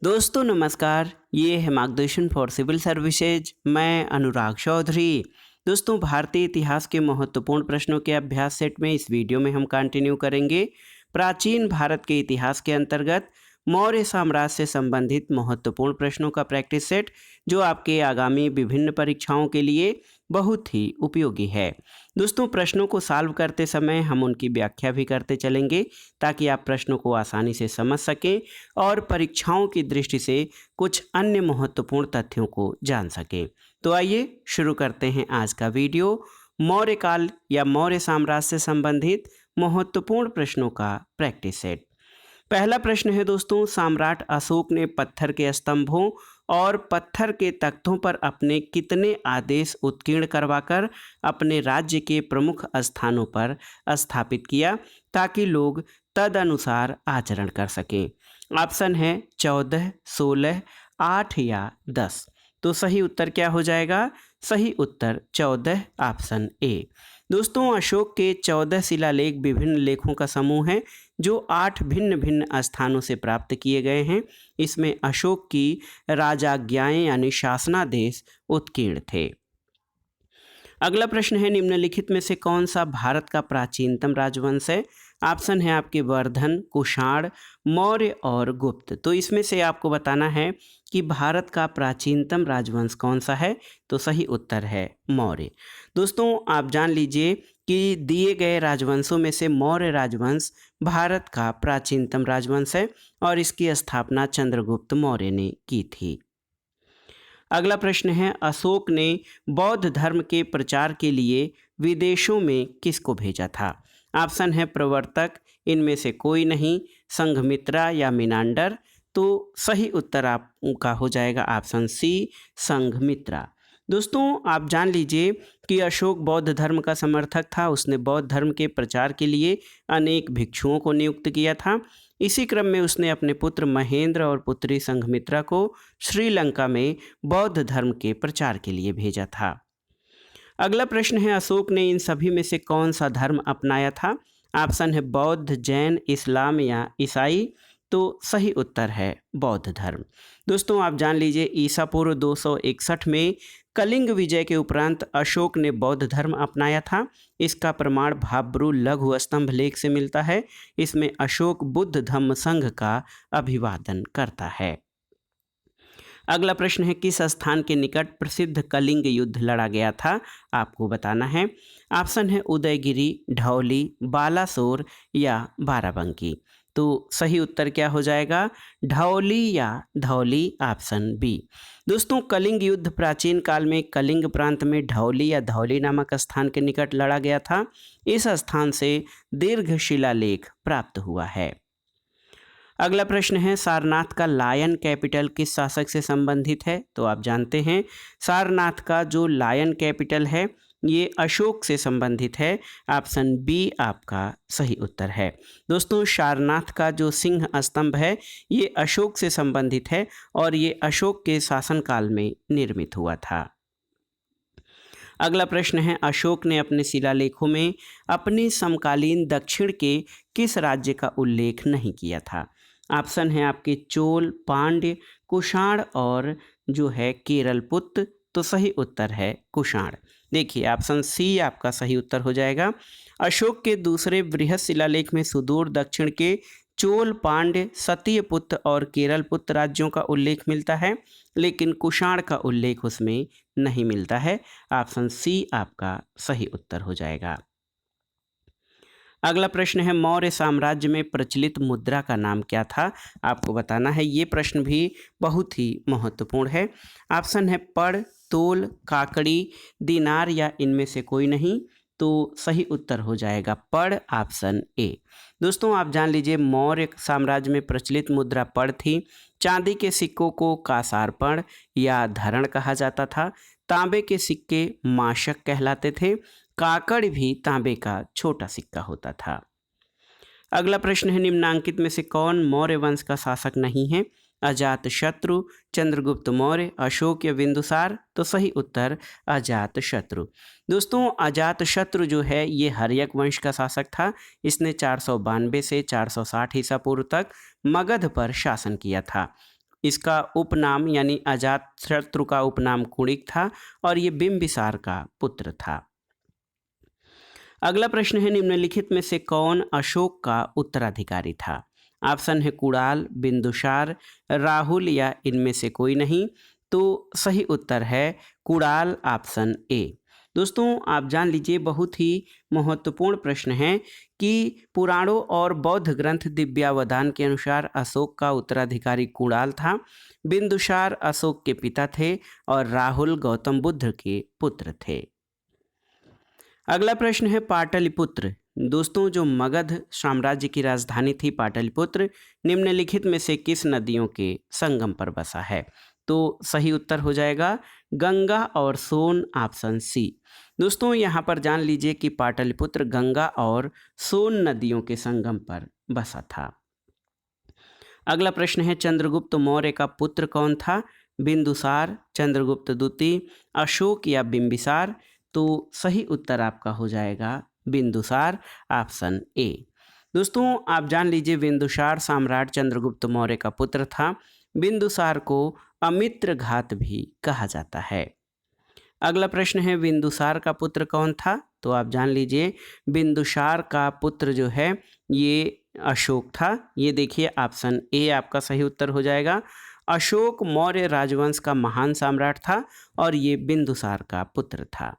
दोस्तों नमस्कार, ये है मार्गदर्शन फॉर सिविल सर्विसेज। मैं अनुराग चौधरी। दोस्तों, भारतीय इतिहास के महत्वपूर्ण प्रश्नों के अभ्यास सेट में इस वीडियो में हम कंटिन्यू करेंगे प्राचीन भारत के इतिहास के अंतर्गत मौर्य साम्राज्य से संबंधित महत्वपूर्ण प्रश्नों का प्रैक्टिस सेट, जो आपके आगामी विभिन्न परीक्षाओं के लिए बहुत ही उपयोगी है। दोस्तों, प्रश्नों को सॉल्व करते समय हम उनकी व्याख्या भी करते चलेंगे ताकि आप प्रश्नों को आसानी से समझ सकें और परीक्षाओं की दृष्टि से कुछ अन्य महत्वपूर्ण तथ्यों को जान सकें। तो आइए शुरू करते हैं आज का वीडियो। मौर्य काल या मौर्य साम्राज्य से संबंधित महत्वपूर्ण प्रश्नों का प्रैक्टिस सेट। पहला प्रश्न है दोस्तों, सम्राट अशोक ने पत्थर के स्तंभों और पत्थर के तख्तों पर अपने कितने आदेश उत्कीर्ण करवाकर अपने राज्य के प्रमुख स्थानों पर स्थापित किया ताकि लोग तदनुसार आचरण कर सकें? ऑप्शन है 14, 16, 8 या 10। तो सही उत्तर क्या हो जाएगा? सही उत्तर 14, ऑप्शन ए। दोस्तों, अशोक के 14 शिलालेख विभिन्न लेखों का समूह है जो 8 भिन्न भिन्न स्थानों से प्राप्त किए गए हैं। इसमें अशोक की राजाज्ञाएं यानी शासनादेश उत्कीर्ण थे। अगला प्रश्न है, निम्नलिखित में से कौन सा भारत का प्राचीनतम राजवंश है? ऑप्शन है आपके वर्धन, कुषाण, मौर्य और गुप्त। तो इसमें से आपको बताना है कि भारत का प्राचीनतम राजवंश कौन सा है। तो सही उत्तर है मौर्य। दोस्तों, आप जान लीजिए कि दिए गए राजवंशों में से मौर्य राजवंश भारत का प्राचीनतम राजवंश है और इसकी स्थापना चंद्रगुप्त मौर्य ने की थी। अगला प्रश्न है, अशोक ने बौद्ध धर्म के प्रचार के लिए विदेशों में किसको भेजा था? ऑप्शन है प्रवर्तक, इनमें से कोई नहीं, संघमित्रा या मिनांडर। तो सही उत्तर आपका हो जाएगा ऑप्शन सी, संघमित्रा। दोस्तों, आप जान लीजिए कि अशोक बौद्ध धर्म का समर्थक था। उसने बौद्ध धर्म के प्रचार के लिए अनेक भिक्षुओं को नियुक्त किया था। इसी क्रम में उसने अपने पुत्र महेंद्र और पुत्री संघमित्रा को श्रीलंका में बौद्ध धर्म के प्रचार के लिए भेजा था। अगला प्रश्न है, अशोक ने इन सभी में से कौन सा धर्म अपनाया था? ऑप्शन है बौद्ध, जैन, इस्लाम या ईसाई। तो सही उत्तर है बौद्ध धर्म। दोस्तों, आप जान लीजिए ईसा पूर्व 261 में कलिंग विजय के उपरांत अशोक ने बौद्ध धर्म अपनाया था। इसका प्रमाण भाब्रू लघु स्तंभ लेख से मिलता है। इसमें अशोक बुद्ध धम्म संघ का अभिवादन करता है। अगला प्रश्न है, किस स्थान के निकट प्रसिद्ध कलिंग युद्ध लड़ा गया था? आपको बताना है। ऑप्शन है उदयगिरी, ढौली, बालासोर या बाराबंकी। तो सही उत्तर क्या हो जाएगा? ढौली या धौली, ऑप्शन बी। दोस्तों, कलिंग युद्ध प्राचीन काल में कलिंग प्रांत में ढौली या धौली नामक स्थान के निकट लड़ा गया था। इस स्थान से दीर्घ शिलालेख प्राप्त हुआ है। अगला प्रश्न है, सारनाथ का लायन कैपिटल किस शासक से संबंधित है? तो आप जानते हैं सारनाथ का जो लायन कैपिटल है ये अशोक से संबंधित है। ऑप्शन बी आपका सही उत्तर है। दोस्तों, सारनाथ का जो सिंह स्तंभ है ये अशोक से संबंधित है और ये अशोक के शासनकाल में निर्मित हुआ था। अगला प्रश्न है, अशोक ने अपने शिलालेखों में अपने समकालीन दक्षिण के किस राज्य का उल्लेख नहीं किया था? ऑप्शन है आपके चोल, पांड्य, कुषाण और जो है केरल पुत्र। तो सही उत्तर है कुषाण। देखिए, ऑप्शन सी आपका सही उत्तर हो जाएगा। अशोक के दूसरे बृहद शिलालेख में सुदूर दक्षिण के चोल, पांड्य, सत्यपुत्र और केरल पुत्र राज्यों का उल्लेख मिलता है, लेकिन कुषाण का उल्लेख उसमें नहीं मिलता है। ऑप्शन सी आपका सही उत्तर हो जाएगा। अगला प्रश्न है, मौर्य साम्राज्य में प्रचलित मुद्रा का नाम क्या था? आपको बताना है। ये प्रश्न भी बहुत ही महत्वपूर्ण है। ऑप्शन है पड़, तोल, काकड़ी, दिनार या इनमें से कोई नहीं। तो सही उत्तर हो जाएगा पड़, ऑप्शन ए। दोस्तों, आप जान लीजिए मौर्य साम्राज्य में प्रचलित मुद्रा पड़ थी। चांदी के सिक्कों को कासारपण या धरण कहा जाता था। तांबे के सिक्के माशक कहलाते थे। काकड़ भी तांबे का छोटा सिक्का होता था। अगला प्रश्न है, निम्नांकित में से कौन मौर्य वंश का शासक नहीं है? अजात शत्रु, चंद्रगुप्त मौर्य, अशोक या बिंदुसार। तो सही उत्तर अजात शत्रु। दोस्तों, अजात शत्रु जो है ये हर्यक वंश का शासक था। इसने 492 से 460 ईसा पूर्व तक मगध पर शासन किया था। इसका उपनाम यानी अजातशत्रु का उपनाम कुणिक था और ये बिंबिसार का पुत्र था। अगला प्रश्न है, निम्नलिखित में से कौन अशोक का उत्तराधिकारी था? ऑप्शन है कुणाल, बिंदुसार, राहुल या इनमें से कोई नहीं। तो सही उत्तर है कुणाल, ऑप्शन ए। दोस्तों आप जान लीजिए, बहुत ही महत्वपूर्ण प्रश्न है कि पुराणों और बौद्ध ग्रंथ दिव्यावधान के अनुसार अशोक का उत्तराधिकारी कुणाल था, बिंदुसार अशोक के पिता थे और राहुल गौतम बुद्ध के पुत्र थे। अगला प्रश्न है पाटलिपुत्र। दोस्तों जो मगध साम्राज्य की राजधानी थी पाटलिपुत्र, निम्नलिखित में से किस नदियों के संगम पर बसा है? तो सही उत्तर हो जाएगा गंगा और सोन, ऑप्शन सी। दोस्तों यहाँ पर जान लीजिए कि पाटलिपुत्र गंगा और सोन नदियों के संगम पर बसा था। अगला प्रश्न है चंद्रगुप्त मौर्य का पुत्र कौन था? बिंदुसार, चंद्रगुप्त द्वितीय, अशोक या बिंबिसार? तो सही उत्तर आपका हो जाएगा बिंदुसार, ऑप्शन ए। दोस्तों आप जान लीजिए बिंदुसार सम्राट चंद्रगुप्त मौर्य का पुत्र था। बिंदुसार को अमित्र घात भी कहा जाता है। अगला प्रश्न है बिंदुसार का पुत्र कौन था? तो आप जान लीजिए बिंदुसार का पुत्र जो है ये अशोक था। ये देखिए ऑप्शन ए आपका सही उत्तर हो जाएगा। अशोक मौर्य राजवंश का महान सम्राट था और ये बिंदुसार का पुत्र था।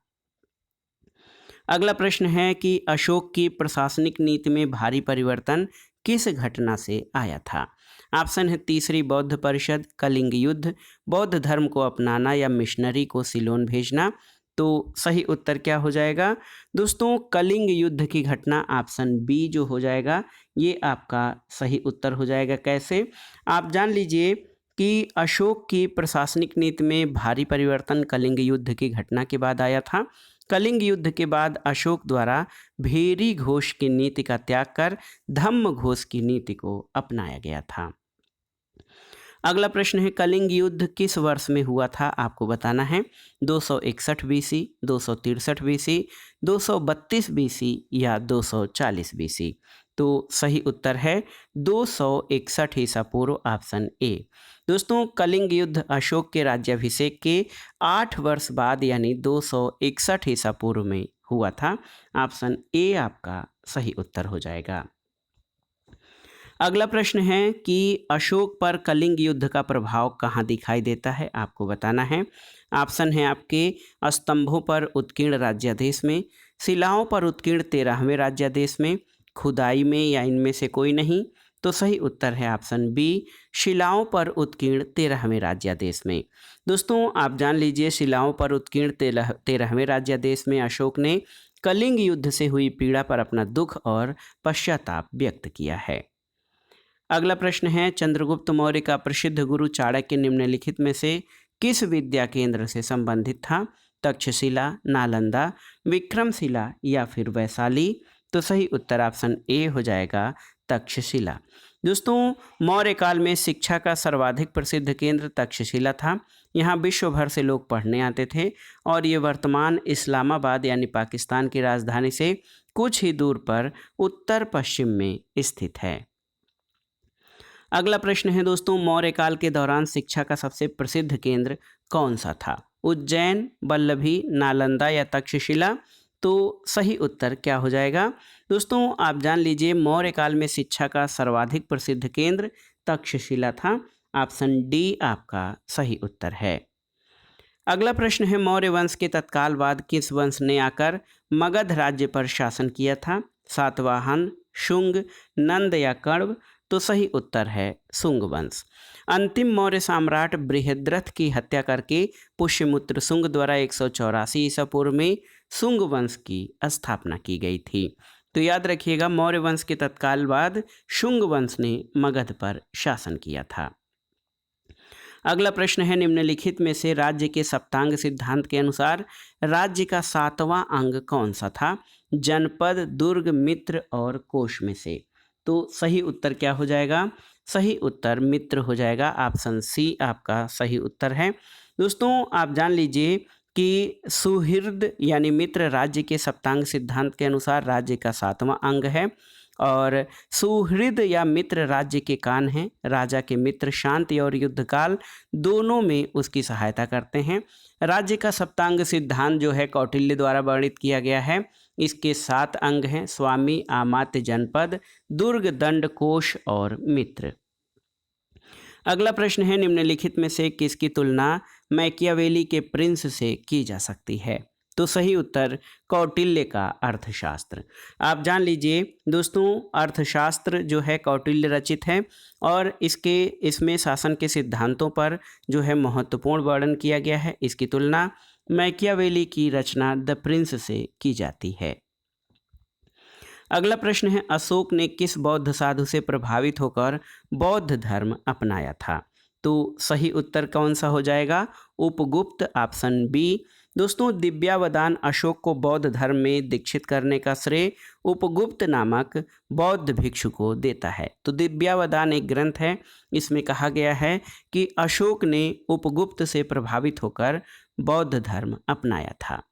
अगला प्रश्न है कि अशोक की प्रशासनिक नीति में भारी परिवर्तन किस घटना से आया था? ऑप्शन है तीसरी बौद्ध परिषद, कलिंग युद्ध, बौद्ध धर्म को अपनाना या मिशनरी को सिलोन भेजना? तो सही उत्तर क्या हो जाएगा? दोस्तों कलिंग युद्ध की घटना, ऑप्शन बी जो हो जाएगा ये आपका सही उत्तर हो जाएगा। कैसे? आप जान लीजिए कि अशोक की प्रशासनिक नीति में भारी परिवर्तन कलिंग युद्ध की घटना के बाद आया था। कलिंग युद्ध के बाद अशोक द्वारा भेरी घोष की नीति का त्याग कर धम्म घोष की नीति को अपनाया गया था। अगला प्रश्न है कलिंग युद्ध किस वर्ष में हुआ था? आपको बताना है 261 बीसी, 263 बीसी, 232 बीसी या 240 बीसी? तो सही उत्तर है 261 ईसा पूर्व, ऑप्शन ए। दोस्तों कलिंग युद्ध अशोक के राज्याभिषेक के 8 वर्ष बाद यानी 261 ईसा पूर्व में हुआ था। ऑप्शन ए आपका सही उत्तर हो जाएगा। अगला प्रश्न है कि अशोक पर कलिंग युद्ध का प्रभाव कहाँ दिखाई देता है? आपको बताना है। ऑप्शन है आपके स्तंभों पर उत्कीर्ण राज्यादेश में, शिलाओं पर उत्कीर्ण 13वें राज्यादेश में, खुदाई में या इनमें से कोई नहीं? तो सही उत्तर है ऑप्शन बी, शिलाओं पर उत्कीर्ण 13वें राज्यादेश में। दोस्तों आप जान लीजिए शिलाओं पर उत्कीर्ण 13वें राज्यादेश में अशोक ने कलिंग युद्ध से हुई पीड़ा पर अपना दुख और पश्चाताप व्यक्त किया है। अगला प्रश्न है चंद्रगुप्त मौर्य का प्रसिद्ध गुरु चाणक्य निम्नलिखित में से किस विद्या केंद्र से संबंधित था? तक्षशिला, नालंदा, विक्रमशिला या फिर वैशाली? तो सही उत्तर ऑप्शन ए हो जाएगा तक्षशिला। दोस्तों मौर्य काल में शिक्षा का सर्वाधिक प्रसिद्ध केंद्र तक्षशिला था। यहाँ विश्व भर से लोग पढ़ने आते थे और ये वर्तमान इस्लामाबाद यानी पाकिस्तान की राजधानी से कुछ ही दूर पर उत्तर पश्चिम में स्थित है। अगला प्रश्न है दोस्तों मौर्य काल के दौरान शिक्षा का सबसे प्रसिद्ध केंद्र कौन सा था? उज्जैन, वल्लभी, नालंदा या तक्षशिला? तो सही उत्तर क्या हो जाएगा? दोस्तों आप जान लीजिए मौर्य काल में शिक्षा का सर्वाधिक प्रसिद्ध केंद्र तक्षशिला था। ऑप्शन डी आपका सही उत्तर है। अगला प्रश्न है मौर्य वंश के तत्काल बाद किस वंश ने आकर मगध राज्य पर शासन किया था? सातवाहन, शुंग, नंद या कण्व? तो सही उत्तर है शुंग वंश। अंतिम मौर्य सम्राट बृहद्रथ की हत्या करके पुष्यमुत्र शुंग द्वारा 184 ईसा पूर्व में शुंग वंश की स्थापना की गई थी। तो याद रखिएगा मौर्य वंश के तत्काल बाद शुंग वंश ने मगध पर शासन किया था। अगला प्रश्न है निम्नलिखित में से राज्य के सप्तांग सिद्धांत के अनुसार राज्य का 7वां अंग कौन सा था? जनपद, दुर्ग, मित्र और कोश में से? तो सही उत्तर क्या हो जाएगा? सही उत्तर मित्र हो जाएगा। ऑप्शन सी आपका सही उत्तर है। दोस्तों आप जान लीजिए कि सुहृद यानी मित्र राज्य के सप्तांग सिद्धांत के अनुसार राज्य का 7वां अंग है और सुहृद या मित्र राज्य के कान हैं। राजा के मित्र शांति और युद्धकाल दोनों में उसकी सहायता करते हैं। राज्य का सप्तांग सिद्धांत जो है कौटिल्य द्वारा वर्णित किया गया है। इसके 7 अंग हैं: स्वामी, आमात्य, जनपद, दुर्ग, दंड, कोश और मित्र। अगला प्रश्न है, निम्नलिखित में से किसकी तुलना मैकियावेली के प्रिंस से की जा सकती है? तो सही उत्तर कौटिल्य का अर्थशास्त्र। आप जान लीजिए दोस्तों, अर्थशास्त्र जो है कौटिल्य रचित है और इसमें शासन के सिद्धांतों पर जो है महत्वपूर्ण वर्णन किया गया है। इसकी तुलना मैकियावेली की रचना द प्रिंस से की जाती है। अगला प्रश्न है, अशोक ने किस बौद्ध साधु से प्रभावित होकर बौद्ध धर्म अपनाया था? तो सही उत्तर कौन सा हो जाएगा? Upagupta, option B. दोस्तों, दिव्यावदान अशोक को बौद्ध धर्म में दीक्षित करने का श्रेय उपगुप्त नामक बौद्ध भिक्षु को देता है। तो दिव्यावदान एक ग्रंथ है। इसमें कहा गया है कि अशोक ने उपगुप्त से प्रभावित होकर बौद्ध धर्म अपनाया था।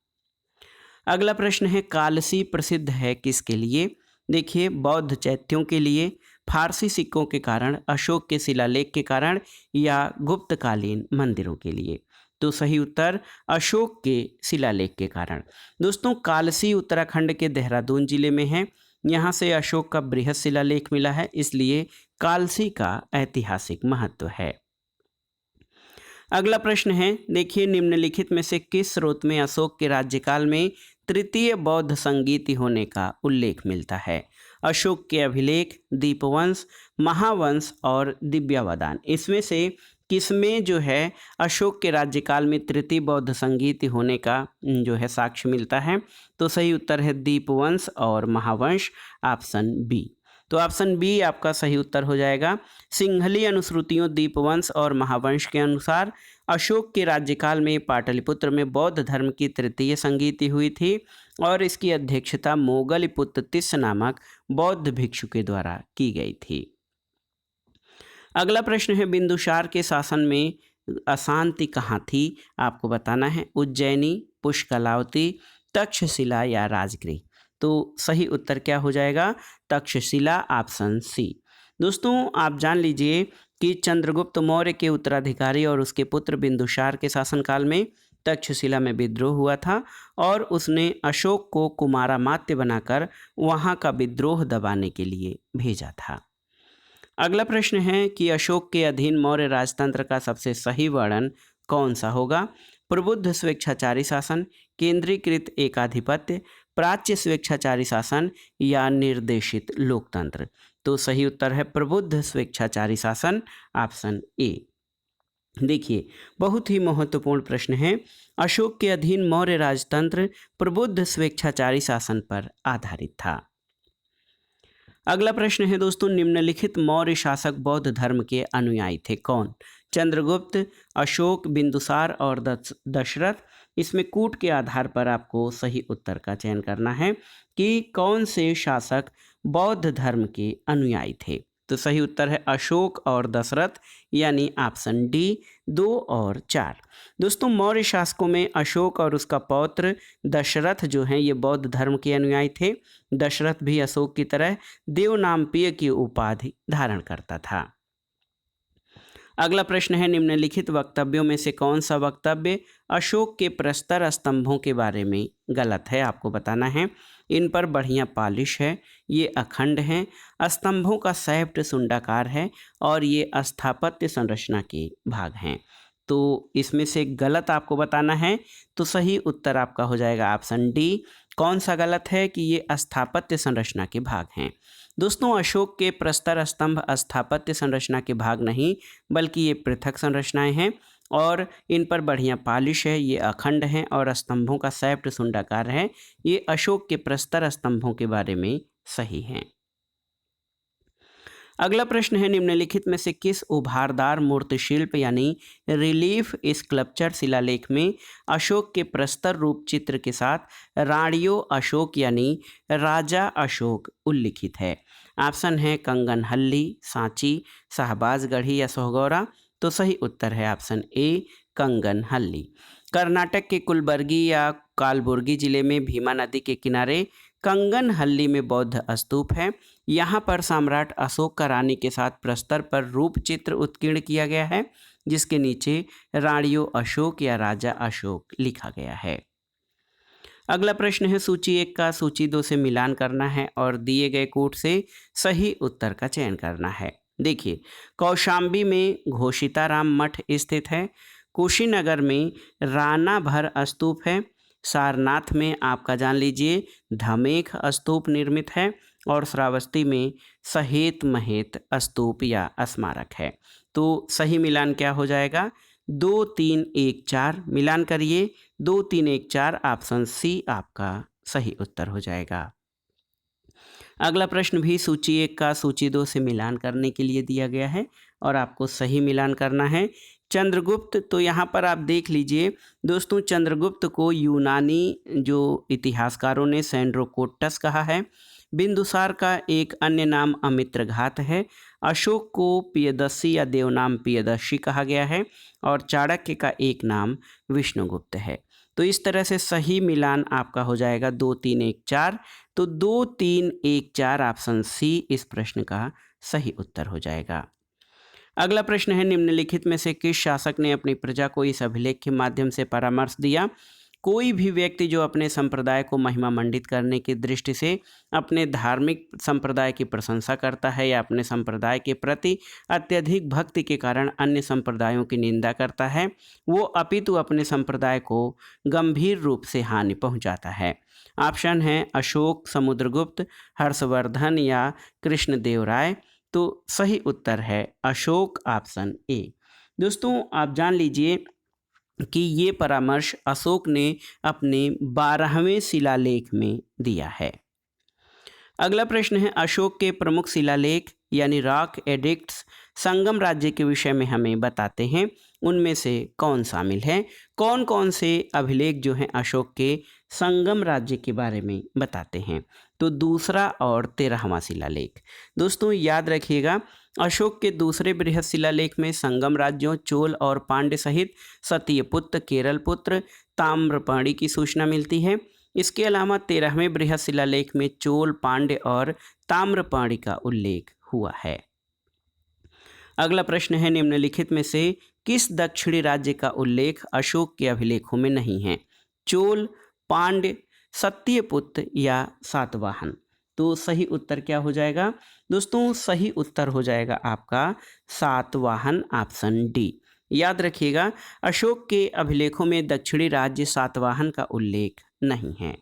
अगला प्रश्न है, कालसी प्रसिद्ध है किसके लिए? देखिए, बौद्ध चैत्यों के लिए, फारसी सिक्कों के कारण, अशोक के शिलालेख के कारण या गुप्तकालीन मंदिरों के लिए? तो सही उत्तर अशोक के शिलालेख के कारण। दोस्तों, कालसी उत्तराखंड के देहरादून जिले में है। यहाँ से अशोक का बृहद शिलालेख मिला है, इसलिए कालसी का ऐतिहासिक महत्व है। अगला प्रश्न है, देखिए, निम्नलिखित में से किस स्रोत में अशोक के राज्यकाल में तृतीय बौद्ध संगीति होने का उल्लेख मिलता है? अशोक के अभिलेख, दीपवंश, महावंश और दिव्यावदान। इसमें से किसमें जो है अशोक के राज्यकाल में तृतीय बौद्ध संगीति होने का जो है साक्ष्य मिलता है? तो सही उत्तर है दीपवंश और महावंश, ऑप्शन बी। तो ऑप्शन बी आपका सही उत्तर हो जाएगा। सिंहली अनुश्रुतियों दीपवंश और महावंश के अनुसार अशोक के राज्यकाल में पाटलिपुत्र में बौद्ध धर्म की तृतीय संगीति हुई थी और इसकी अध्यक्षता मोगलिपुत्र तिस्स नामक बौद्ध भिक्षु के द्वारा की गई थी। अगला प्रश्न है, बिंदुसार के शासन में अशांति कहाँ थी? आपको बताना है। उज्जैनी, पुष्कलावती, तक्षशिला या राजगृह? तो सही उत्तर क्या हो जाएगा? Taxila, option C. दोस्तों, आप जान लीजिए कि चंद्रगुप्त मौर्य के उत्तराधिकारी और उसके पुत्र बिंदुसार के शासनकाल में तक्षशिला में विद्रोह हुआ था और उसने अशोक को कुमारामात्य बनाकर वहां का विद्रोह दबाने के लिए भेजा था। अगला प्रश्न है कि अशोक के अधीन मौर्य राजतंत्र का सबसे सही वर्णन कौन सा होगा? प्रबुद्ध स्वेच्छाचारी शासन, केंद्रीकृत एकाधिपत्य, प्राच्य स्वेच्छाचारी शासन या निर्देशित लोकतंत्र? तो सही उत्तर है प्रबुद्ध स्वेच्छाचारी शासन, ऑप्शन ए। देखिए, बहुत ही महत्वपूर्ण प्रश्न है। अशोक के अधीन मौर्य राजतंत्र प्रबुद्ध स्वेच्छाचारी शासन पर आधारित था। अगला प्रश्न है दोस्तों, निम्नलिखित मौर्य शासक बौद्ध धर्म के अनुयायी थे कौन? चंद्रगुप्त, अशोक, बिंदुसार और दशरथ? इसमें कूट के आधार पर आपको सही उत्तर का चयन करना है कि कौन से शासक बौद्ध धर्म के अनुयायी थे। तो सही उत्तर है अशोक और दशरथ, यानी ऑप्शन डी 2 और 4। दोस्तों, मौर्य शासकों में अशोक और उसका पौत्र दशरथ जो हैं ये बौद्ध धर्म के अनुयायी थे। दशरथ भी अशोक की तरह देवनामप्रिय की उपाधि धारण करता था। अगला प्रश्न है, निम्नलिखित वक्तव्यों में से कौन सा वक्तव्य अशोक के प्रस्तर स्तंभों के बारे में गलत है? आपको बताना है। इन पर बढ़िया पॉलिश है, ये अखंड हैं, स्तंभों का सैप्ट सुंडाकार है और ये स्थापत्य संरचना के भाग हैं। तो इसमें से गलत आपको बताना है। तो सही उत्तर आपका हो जाएगा ऑप्शन डी। कौन सा गलत है? कि ये स्थापत्य संरचना के भाग हैं। दोस्तों, अशोक के प्रस्तर स्तंभ स्थापत्य संरचना के भाग नहीं बल्कि ये पृथक संरचनाएं हैं और इन पर बढ़िया पॉलिश है, ये अखंड हैं और स्तंभों का सैप्ट सुंडाकार है। ये अशोक के प्रस्तर स्तंभों के बारे में सही हैं। अगला प्रश्न है, निम्नलिखित में से किस उभारदार मूर्तिशिल्प यानी रिलीफ स्कल्पचर शिलालेख में अशोक के प्रस्तर रूप चित्र के साथ राणियो अशोक यानी राजा अशोक उल्लिखित है? ऑप्शन है कंगनहल्ली, सांची, शाहबाजगढ़ी या सोहगौरा? तो सही उत्तर है ऑप्शन ए कंगनहल्ली। कर्नाटक के कुलबर्गी या कालबुर्गी जिले में भीमा नदी के किनारे कंगनहल्ली में बौद्ध स्तूप है। यहाँ पर सम्राट अशोक का रानी के साथ प्रस्तर पर रूप चित्र उत्कीर्ण किया गया है, जिसके नीचे राणियों अशोक या राजा अशोक लिखा गया है। अगला प्रश्न है सूची 1 का सूची 2 से मिलान करना है और दिए गए कोट से सही उत्तर का चयन करना है। देखिए, कौशाम्बी में घोषिताराम मठ स्थित है, कुशीनगर में राणा भर स्तूप है, सारनाथ में आपका जान लीजिए धमेख स्तूप निर्मित है और श्रावस्ती में सहेत महेत स्तूप या स्मारक है। तो सही मिलान क्या हो जाएगा? 2 3 1 4 मिलान करिए, 2 3 1 4 ऑप्शन सी आपका सही उत्तर हो जाएगा। अगला प्रश्न भी सूची 1 का सूची 2 से मिलान करने के लिए दिया गया है और आपको सही मिलान करना है। चंद्रगुप्त, तो यहाँ पर आप देख लीजिए दोस्तों, चंद्रगुप्त को यूनानी जो इतिहासकारों ने सेंड्रोकोट्टस कहा है। बिंदुसार का एक अन्य नाम अमित्रघात है। अशोक को पियदस्सी या देवनाम पियदर्शी कहा गया है और चाणक्य का एक नाम विष्णुगुप्त है। तो इस तरह से सही मिलान आपका हो जाएगा 2 3 1 4। तो 2 3 1 4 ऑप्शन सी इस प्रश्न का सही उत्तर हो जाएगा। अगला प्रश्न है निम्नलिखित में से किस शासक ने अपनी प्रजा को इस अभिलेख के माध्यम से परामर्श दिया? कोई भी व्यक्ति जो अपने संप्रदाय को महिमा मंडित करने की दृष्टि से अपने धार्मिक संप्रदाय की प्रशंसा करता है या अपने संप्रदाय के प्रति अत्यधिक भक्ति के कारण अन्य संप्रदायों की निंदा करता है, वो अपितु अपने संप्रदाय को गंभीर रूप से हानि पहुंचाता है। ऑप्शन है अशोक, समुद्रगुप्त, हर्षवर्धन या कृष्णदेव राय। तो सही उत्तर है अशोक, ऑप्शन ए। दोस्तों, आप जान लीजिए कि ये परामर्श अशोक ने अपने 12वें शिलालेख में दिया है। अगला प्रश्न है अशोक के प्रमुख शिलालेख यानी रॉक एडिक्ट्स संगम राज्य के विषय में हमें बताते हैं, उनमें से कौन शामिल है? कौन कौन से अभिलेख जो हैं अशोक के संगम राज्य के बारे में बताते हैं? तो दूसरा और 13वां शिलालेख। दोस्तों याद रखिएगा, अशोक के दूसरे बृहद शिलालेख में संगम राज्यों चोल और पांड्य सहित सत्यपुत्र, केरलपुत्र, ताम्रपर्णी की सूचना मिलती है। इसके अलावा 13वें बृहद शिलालेख में चोल, पांड्य और ताम्रपर्णी का उल्लेख हुआ है। अगला प्रश्न है निम्नलिखित में से किस दक्षिणी राज्य का उल्लेख अशोक के अभिलेखों में नहीं है? चोल, पांड्य, सत्यपुत्र या सातवाहन। तो सही उत्तर क्या हो जाएगा? दोस्तों सही उत्तर हो जाएगा आपका सातवाहन, ऑप्शन डी। याद रखिएगा, अशोक के अभिलेखों में दक्षिणी राज्य सातवाहन का उल्लेख नहीं है।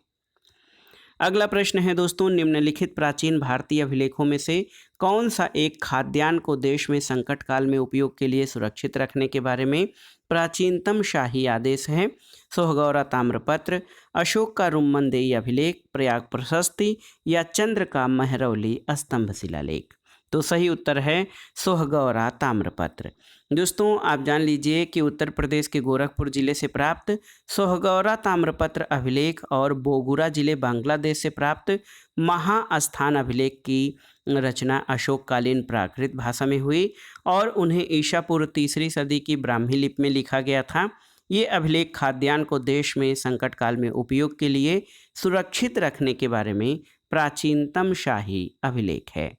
अगला प्रश्न है दोस्तों, निम्नलिखित प्राचीन भारतीय अभिलेखों में से कौन सा एक खाद्यान्न को देश में संकट काल में उपयोग के लिए सुरक्षित रखने के बारे में प्राचीनतम शाही आदेश है? सोहगौरा ताम्रपत्र, अशोक का रुम्मनदेही अभिलेख, प्रयाग प्रशस्ति या चंद्र का महरौली स्तंभ शिलालेख। तो सही उत्तर है सोहगौरा ताम्रपत्र। दोस्तों आप जान लीजिए कि उत्तर प्रदेश के गोरखपुर जिले से प्राप्त सोहगौरा ताम्रपत्र अभिलेख और बोगुरा जिले बांग्लादेश से प्राप्त महास्थान अभिलेख की रचना अशोककालीन प्राकृत भाषा में हुई और उन्हें ईसा पूर्व 3री सदी की ब्राह्मी लिपि में लिखा गया था। ये अभिलेख खाद्यान्न को देश में संकट काल में उपयोग के लिए सुरक्षित रखने के बारे में प्राचीनतम शाही अभिलेख है।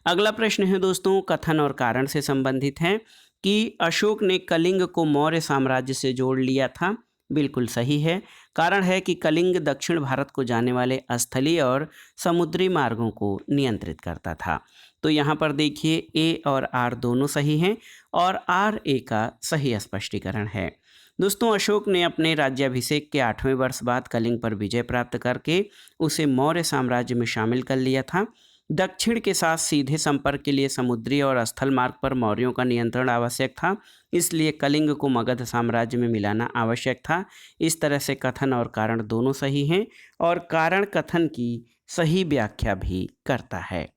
अगला प्रश्न है दोस्तों, कथन और कारण से संबंधित है कि अशोक ने कलिंग को मौर्य साम्राज्य से जोड़ लिया था। बिल्कुल सही है। कारण है कि कलिंग दक्षिण भारत को जाने वाले स्थलीय और समुद्री मार्गों को नियंत्रित करता था। तो यहाँ पर देखिए ए और आर दोनों सही हैं और आर ए का सही स्पष्टीकरण है। दोस्तों अशोक ने अपने राज्याभिषेक के 8वें वर्ष बाद कलिंग पर विजय प्राप्त करके उसे मौर्य साम्राज्य में शामिल कर लिया था। दक्षिण के साथ सीधे संपर्क के लिए समुद्री और स्थल मार्ग पर मौर्यों का नियंत्रण आवश्यक था, इसलिए कलिंग को मगध साम्राज्य में मिलाना आवश्यक था। इस तरह से कथन और कारण दोनों सही हैं और कारण कथन की सही व्याख्या भी करता है।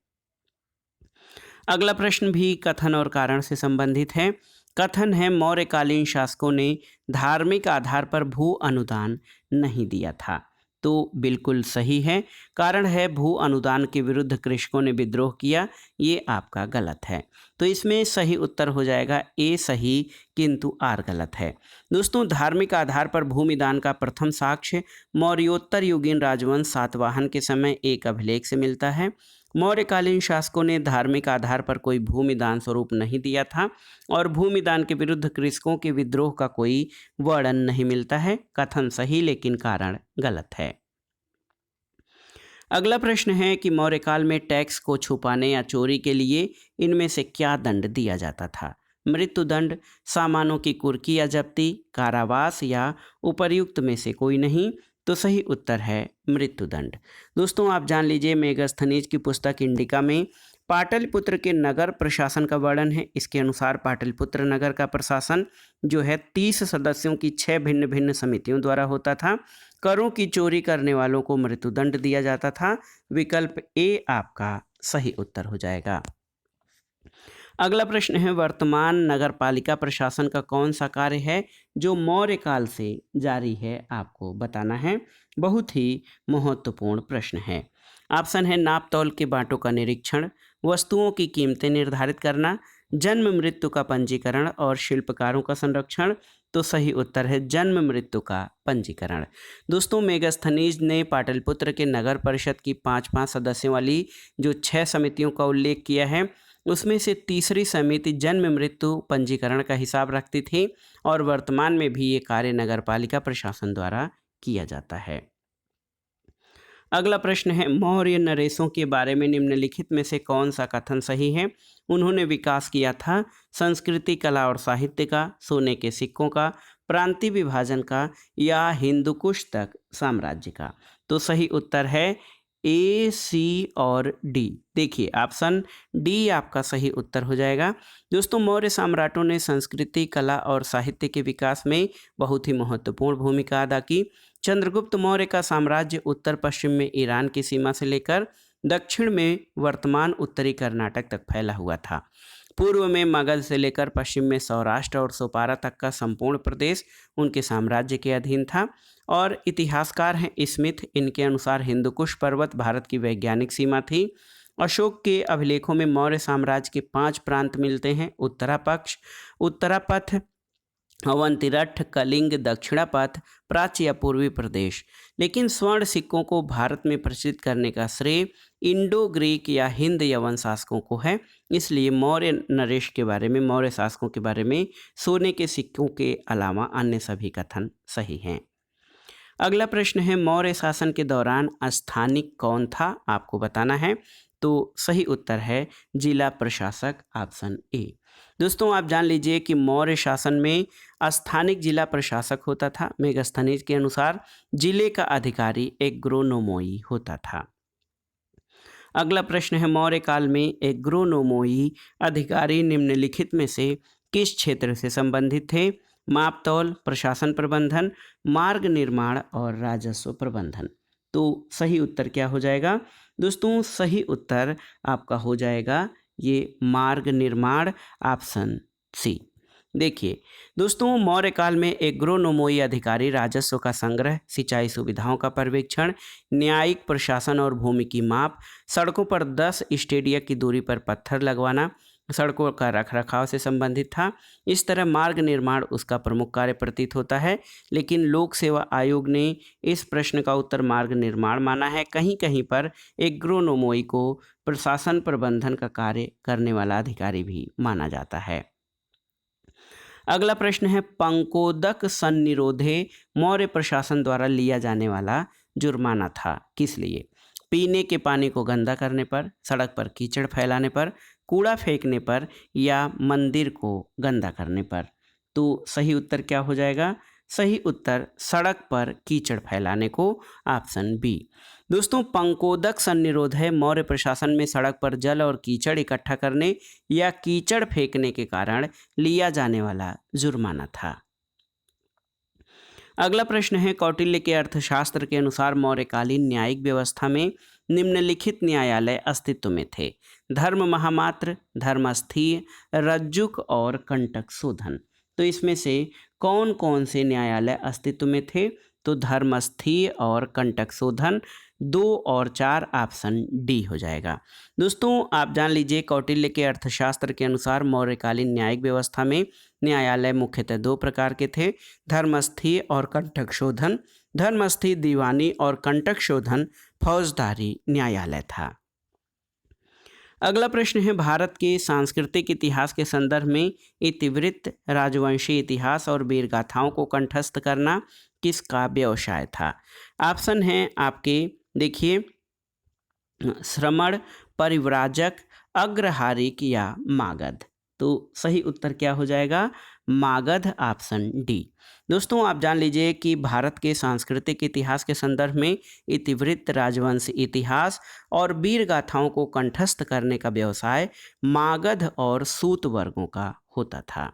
अगला प्रश्न भी कथन और कारण से संबंधित है। कथन है मौर्यकालीन शासकों ने धार्मिक आधार पर भू अनुदान नहीं दिया था। तो बिल्कुल सही है। कारण है भू अनुदान के विरुद्ध कृषकों ने विद्रोह किया, ये आपका गलत है। तो इसमें सही उत्तर हो जाएगा ए सही, किंतु आर गलत है। दोस्तों, धार्मिक आधार पर भूमि दान का प्रथम साक्ष्य मौर्योत्तर युगीन राजवंश सातवाहन के समय एक अभिलेख से मिलता है। मौर्यकालीन शासकों ने धार्मिक आधार पर कोई भूमि दान स्वरूप नहीं दिया था और भूमि दान के विरुद्ध कृषकों के विद्रोह का कोई वर्णन नहीं मिलता है। कथन सही लेकिन कारण गलत है। अगला प्रश्न है कि मौर्यकाल में टैक्स को छुपाने या चोरी के लिए इनमें से क्या दंड दिया जाता था? मृत्युदंड, सामानों की कुर्की या जब्ती, कारावास या उपर्युक्त में से कोई नहीं। तो सही उत्तर है मृत्युदंड। दोस्तों, आप जान लीजिए मेगास्थनीज की पुस्तक इंडिका में पाटलिपुत्र के नगर प्रशासन का वर्णन है। इसके अनुसार पाटलिपुत्र नगर का प्रशासन जो है 30 सदस्यों की 6 भिन्न भिन्न समितियों द्वारा होता था। करों की चोरी करने वालों को मृत्युदंड दिया जाता था। विकल्प ए आपका सही उत्तर हो जाएगा। अगला प्रश्न है वर्तमान नगर पालिका प्रशासन का कौन सा कार्य है जो मौर्य काल से जारी है? आपको बताना है। बहुत ही महत्वपूर्ण प्रश्न है। ऑप्शन है नापतौल के बांटों का निरीक्षण, वस्तुओं की कीमतें निर्धारित करना, जन्म मृत्यु का पंजीकरण और शिल्पकारों का संरक्षण। तो सही उत्तर है जन्म मृत्यु का पंजीकरण। दोस्तों, मेगास्थनीज ने पाटलिपुत्र के नगर परिषद की 5-5 सदस्यों वाली जो 6 समितियों का उल्लेख किया है, उसमें से तीसरी समिति जन्म मृत्यु पंजीकरण का हिसाब रखती थी और वर्तमान में भी ये कार्य नगरपालिका प्रशासन द्वारा किया जाता है। अगला प्रश्न है मौर्य नरेशों के बारे में निम्नलिखित में से कौन सा कथन सही है? उन्होंने विकास किया था संस्कृति, कला और साहित्य का, सोने के सिक्कों का, प्रांतीय विभाजन का या हिंदुकुश तक साम्राज्य का। तो सही उत्तर है ए, सी और डी। देखिए ऑप्शन डी आपका सही उत्तर हो जाएगा। दोस्तों, मौर्य सम्राटों ने संस्कृति, कला और साहित्य के विकास में बहुत ही महत्वपूर्ण भूमिका अदा की। चंद्रगुप्त मौर्य का साम्राज्य उत्तर पश्चिम में ईरान की सीमा से लेकर दक्षिण में वर्तमान उत्तरी कर्नाटक तक फैला हुआ था। पूर्व में मगध से लेकर पश्चिम में सौराष्ट्र और सोपारा तक का संपूर्ण प्रदेश उनके साम्राज्य के अधीन था। और इतिहासकार हैं स्मिथ, इनके अनुसार हिंदुकुश पर्वत भारत की वैज्ञानिक सीमा थी। अशोक के अभिलेखों में मौर्य साम्राज्य के 5 प्रांत मिलते हैं: उत्तरापक्ष, उत्तरापथ, अवंतिरठ, कलिंग, दक्षिणापथ, प्राच्य या पूर्वी प्रदेश। लेकिन स्वर्ण सिक्कों को भारत में प्रचलित करने का श्रेय इंडो ग्रीक या हिंद यवन शासकों को है। इसलिए मौर्य नरेश के बारे में, मौर्य शासकों के बारे में सोने के सिक्कों के अलावा अन्य सभी कथन सही हैं। अगला प्रश्न है मौर्य शासन के दौरान स्थानिक कौन था? आपको बताना है। तो सही उत्तर है जिला प्रशासक, ऑप्शन ए। दोस्तों, आप जान लीजिए कि मौर्य शासन में स्थानिक जिला प्रशासक होता था। मेगास्थनीज के अनुसार जिले का अधिकारी एग्रोनोमोई होता था। अगला प्रश्न है मौर्य काल में एग्रोनोमोई अधिकारी निम्नलिखित में से किस क्षेत्र से संबंधित थे? मापतौल, प्रशासन प्रबंधन, मार्ग निर्माण और राजस्व प्रबंधन। तो सही उत्तर क्या हो जाएगा? दोस्तों, सही उत्तर आपका हो जाएगा ये मार्ग निर्माण, ऑप्शन सी। देखिए दोस्तों, मौर्य काल में एग्रोनोमोई अधिकारी राजस्व का संग्रह, सिंचाई सुविधाओं का पर्यवेक्षण, न्यायिक प्रशासन और भूमि की माप, सड़कों पर 10 स्टेडिया की दूरी पर पत्थर लगवाना, सड़कों का रखरखाव से संबंधित था। इस तरह मार्ग निर्माण उसका प्रमुख कार्य प्रतीत होता है। लेकिन लोक सेवा आयोग ने इस प्रश्न का उत्तर मार्ग निर्माण माना है। कहीं कहीं पर एग्रोनोमोई को प्रशासन प्रबंधन का कार्य करने वाला अधिकारी भी माना जाता है। अगला प्रश्न है पंकोदक सन्निरोधे मौर्य प्रशासन द्वारा लिया जाने वाला जुर्माना था किस लिए? पीने के पानी को गंदा करने पर, सड़क पर कीचड़ फैलाने पर, कूड़ा फेंकने पर या मंदिर को गंदा करने पर। तो सही उत्तर क्या हो जाएगा? सही उत्तर सड़क पर कीचड़ फैलाने को, ऑप्शन बी। दोस्तों, पंकोदक सन्निरोध है मौर्य प्रशासन में सड़क पर जल और कीचड़ इकट्ठा करने या कीचड़ फेंकने के कारण लिया जाने वाला जुर्माना था। अगला प्रश्न है कौटिल्य के अर्थशास्त्र के अनुसार मौर्यकालीन न्यायिक व्यवस्था में निम्नलिखित न्यायालय अस्तित्व में थे: धर्म महामात्र, धर्मस्थीय, रज्जुक और कंटक शोधन। तो इसमें से कौन कौन से न्यायालय अस्तित्व में थे? तो धर्मस्थी और कंटक शोधन 2 और 4 ऑप्शन डी हो जाएगा। दोस्तों आप जान लीजिए कौटिल्य के अर्थशास्त्र के अनुसार मौर्यकालीन न्यायिक व्यवस्था में न्यायालय मुख्यतः 2 प्रकार के थे, धर्मस्थी और कंटक शोधन। धर्मस्थी दीवानी और कंटक शोधन फौजदारी न्यायालय था। अगला प्रश्न है भारत के सांस्कृतिक इतिहास के संदर्भ में इतिवृत्त, राजवंशी इतिहास और वीर गाथाओं को कंठस्थ करना किसका व्यवसाय था? ऑप्शन है आपके देखिए श्रमण, परिव्राजक, अग्रहारिक या मागध। तो सही उत्तर क्या हो जाएगा? Magadha, option D. दोस्तों आप जान लीजिए कि भारत के सांस्कृतिक इतिहास के संदर्भ में इतिवृत्त, राजवंश इतिहास और वीर गाथाओं को कंठस्थ करने का व्यवसाय मागध और सूत वर्गों का होता था।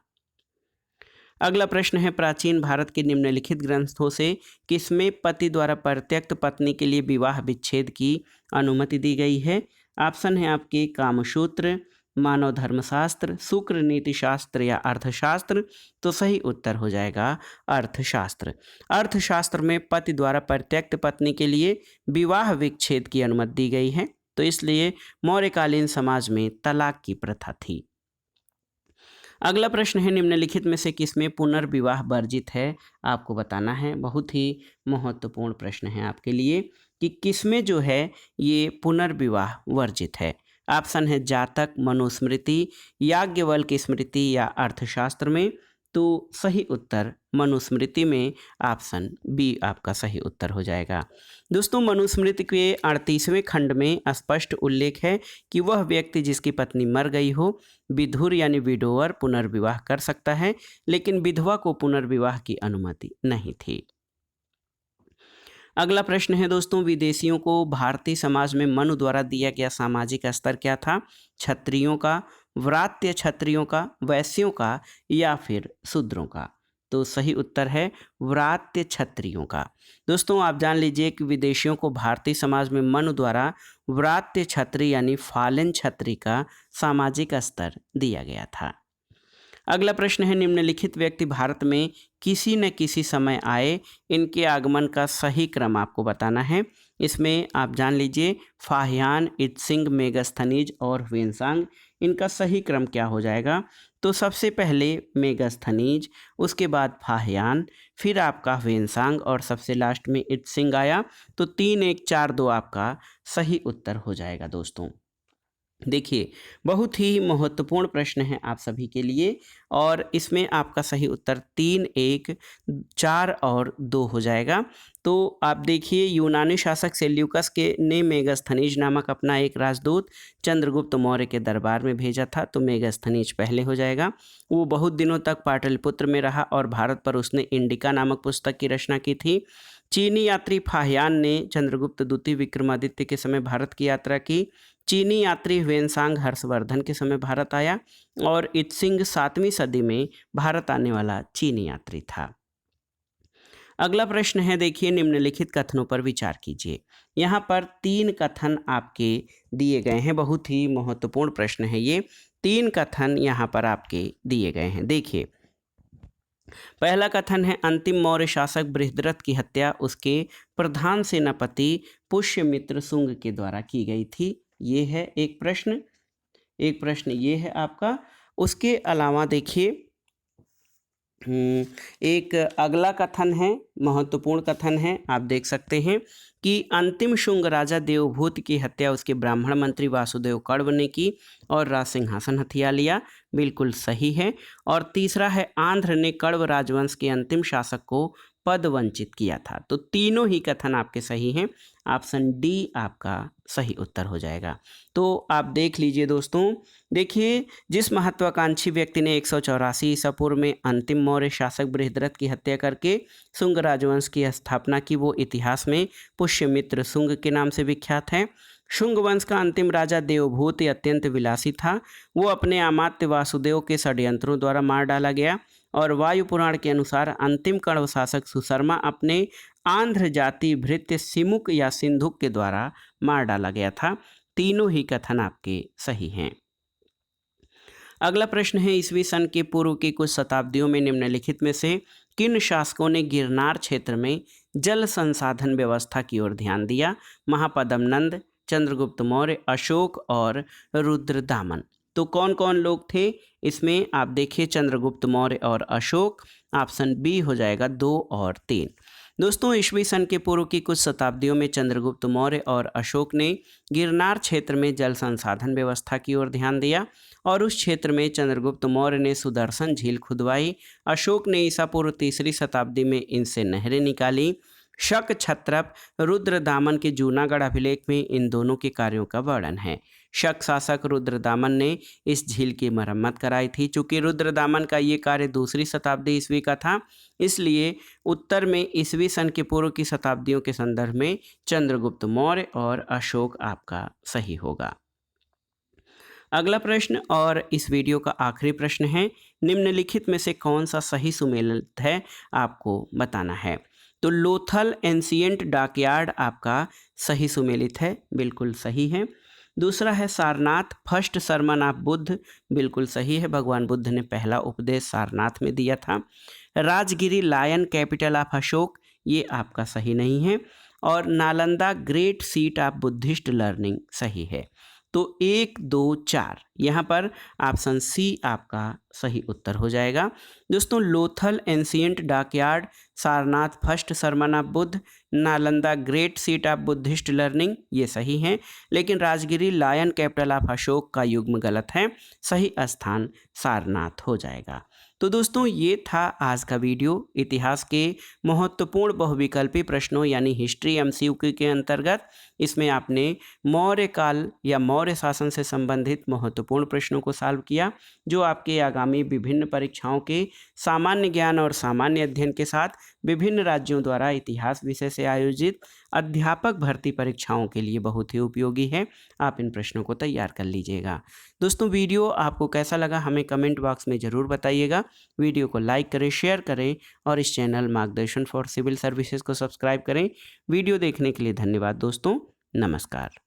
अगला प्रश्न है प्राचीन भारत के निम्नलिखित ग्रंथों से किसमें पति द्वारा परित्यक्त पत्नी के लिए विवाह विच्छेद की अनुमति दी गई है? ऑप्शन है आपके कामसूत्र, मानव धर्मशास्त्र, शुक्र नीति शास्त्र या अर्थशास्त्र। तो सही उत्तर हो जाएगा अर्थशास्त्र। अर्थशास्त्र में पति द्वारा परित्यक्त पत्नी के लिए विवाह विच्छेद की अनुमति दी गई है, तो इसलिए मौर्यकालीन समाज में तलाक की प्रथा थी। अगला प्रश्न है निम्नलिखित में से किसमें पुनर्विवाह वर्जित है? आपको बताना है, बहुत ही महत्वपूर्ण प्रश्न है आपके लिए कि किसमें जो है ये पुनर्विवाह वर्जित है। ऑप्शन है जातक, मनुस्मृति, याज्ञवल्क्य स्मृति या अर्थशास्त्र में। तो सही उत्तर मनुस्मृति में, ऑप्शन बी आपका सही उत्तर हो जाएगा। दोस्तों मनुस्मृति के 38वें खंड में स्पष्ट उल्लेख है कि वह व्यक्ति जिसकी पत्नी मर गई हो विधुर यानी विडोवर पुनर्विवाह कर सकता है, लेकिन विधवा को पुनर्विवाह की अनुमति नहीं थी। अगला प्रश्न है दोस्तों विदेशियों को भारतीय समाज में मनु द्वारा दिया गया सामाजिक स्तर क्या था? क्षत्रियों का, व्रात्य क्षत्रियों का, वैश्यों का या फिर शूद्रों का? तो सही उत्तर है व्रात्य क्षत्रियों का। दोस्तों आप जान लीजिए कि विदेशियों को भारतीय समाज में मनु द्वारा व्रात्य क्षत्रिय यानी फालन क्षत्रिय का सामाजिक स्तर दिया गया था। अगला प्रश्न है निम्नलिखित व्यक्ति भारत में किसी न किसी समय आए, इनके आगमन का सही क्रम आपको बताना है। इसमें आप जान लीजिए फाहियान, इत्सिंग, मेगास्थनीज और ह्वेनसांग, इनका सही क्रम क्या हो जाएगा? तो सबसे पहले मेगास्थनीज, उसके बाद फाहियान, फिर आपका ह्वेनसांग और सबसे लास्ट में इत्सिंग आया। तो 3, 1, 4, 2 आपका सही उत्तर हो जाएगा। दोस्तों देखिए बहुत ही महत्वपूर्ण प्रश्न है आप सभी के लिए और इसमें आपका सही उत्तर 3, 1, 4 और 2 हो जाएगा। तो आप देखिए यूनानी शासक सेल्यूकस के ने मेगास्थनीज नामक अपना एक राजदूत चंद्रगुप्त मौर्य के दरबार में भेजा था, तो मेगास्थनीज पहले हो जाएगा। वो बहुत दिनों तक पाटलिपुत्र में रहा और भारत पर उसने इंडिका नामक पुस्तक की रचना की थी। चीनी यात्री फाहियान ने चंद्रगुप्त द्वितीय विक्रमादित्य के समय भारत की यात्रा की। चीनी यात्री ह्वेनसांग हर्षवर्धन के समय भारत आया और इत्सिंग 7वीं सदी में भारत आने वाला चीनी यात्री था। अगला प्रश्न है देखिए निम्नलिखित कथनों पर विचार कीजिए। यहाँ पर 3 कथन आपके दिए गए हैं, बहुत ही महत्वपूर्ण प्रश्न है ये। 3 कथन यहाँ पर आपके दिए गए हैं। देखिए पहला कथन है अंतिम मौर्य शासक बृहद्रथ की हत्या उसके प्रधान सेनापति पुष्यमित्र शुंग के द्वारा की गई थी। ये है एक प्रश्न ये है आपका। उसके अलावा देखिए एक अगला कथन है, महत्वपूर्ण कथन है, आप देख सकते हैं कि अंतिम शुंग राजा देवभूत की हत्या उसके ब्राह्मण मंत्री वासुदेव कण्व ने की और राज सिंहासन हथिया लिया। बिल्कुल सही है। और तीसरा है आंध्र ने कण्व राजवंश के अंतिम शासक को पद वंचित किया था। तो तीनों ही कथन आपके सही हैं। ऑप्शन डी आपका सही उत्तर हो जाएगा। तो आप देख लीजिए दोस्तों, देखिए जिस महत्वाकांक्षी व्यक्ति ने 184 ईसा पूर्व में अंतिम मौर्य शासक बृहद्रथ की हत्या करके शुंग राजवंश की स्थापना की, वो इतिहास में पुष्यमित्र शुंग के नाम से विख्यात है। शुंग वंश का अंतिम राजा देवभूत अत्यंत विलासी था। वो अपने अमात्य वासुदेव के षड्यंत्रों द्वारा मार डाला गया और वायु पुराण के अनुसार अंतिम कण्व शासक सुशर्मा अपने आंध्र जाति भृत्य सिमुक या सिंधुक के द्वारा मार डाला गया था। तीनों ही कथन आपके सही हैं। अगला प्रश्न है ईस्वी सन के पूर्व की कुछ शताब्दियों में निम्नलिखित में से किन शासकों ने गिरनार क्षेत्र में जल संसाधन व्यवस्था की ओर ध्यान दिया? महापद्म नंद, चंद्रगुप्त मौर्य, अशोक और रुद्रदामन। तो कौन कौन लोग थे इसमें? आप देखिए चंद्रगुप्त मौर्य और अशोक। ऑप्शन बी हो जाएगा 2 और 3। दोस्तों ईस्वी सन के पूर्व की कुछ शताब्दियों में चंद्रगुप्त मौर्य और अशोक ने गिरनार क्षेत्र में जल संसाधन व्यवस्था की ओर ध्यान दिया और उस क्षेत्र में चंद्रगुप्त मौर्य ने सुदर्शन झील खुदवाई। अशोक ने ईसा पूर्व 3री शताब्दी में इनसे नहरें निकाली। शक छत्रप रुद्रदामन के जूनागढ़ अभिलेख में इन दोनों के कार्यों का वर्णन है। शक शासक रुद्रदामन ने इस झील की मरम्मत कराई थी। चूंकि रुद्रदामन का ये कार्य 2री शताब्दी ईस्वी का था, इसलिए उत्तर में ईस्वी सन के पूर्व की शताब्दियों के संदर्भ में चंद्रगुप्त मौर्य और अशोक आपका सही होगा। अगला प्रश्न और इस वीडियो का आखिरी प्रश्न है, निम्नलिखित में से कौन सा सही सुमेलित है आपको बताना है। तो लोथल एंशिएंट डॉकयार्ड आपका सही सुमेलित है, बिल्कुल सही है। दूसरा है Sarnath first sermon of Buddha, बिल्कुल सही है, भगवान बुद्ध ने पहला उपदेश सारनाथ में दिया था। Rajgir lion capital of Ashoka, ये आपका सही नहीं है। और Nalanda great seat of Buddhist learning सही है। तो 1, 2, 4 यहाँ पर ऑप्शन सी आपका सही उत्तर हो जाएगा। दोस्तों Lothal ancient dockyard, Sarnath first sermon of Buddha, Nalanda great seat of Buddhist learning ये सही हैं, लेकिन Rajgir lion capital of Ashoka का युग्म गलत है, सही स्थान सारनाथ हो जाएगा। तो दोस्तों ये था आज का वीडियो इतिहास के महत्वपूर्ण बहुविकल्पी प्रश्नों यानी हिस्ट्री एमसीक्यू के अंतर्गत। इसमें आपने मौर्य काल या मौर्य शासन से संबंधित महत्वपूर्ण प्रश्नों को सॉल्व किया, जो आपके आगामी विभिन्न परीक्षाओं के सामान्य ज्ञान और सामान्य अध्ययन के साथ विभिन्न राज्यों द्वारा इतिहास विषय से आयोजित अध्यापक भर्ती परीक्षाओं के लिए बहुत ही उपयोगी है। आप इन प्रश्नों को तैयार कर लीजिएगा। दोस्तों वीडियो आपको कैसा लगा हमें कमेंट बॉक्स में ज़रूर बताइएगा। वीडियो को लाइक करें, शेयर करें और इस चैनल मार्गदर्शन फॉर सिविल सर्विसेज को सब्सक्राइब करें। वीडियो देखने के लिए धन्यवाद दोस्तों, नमस्कार।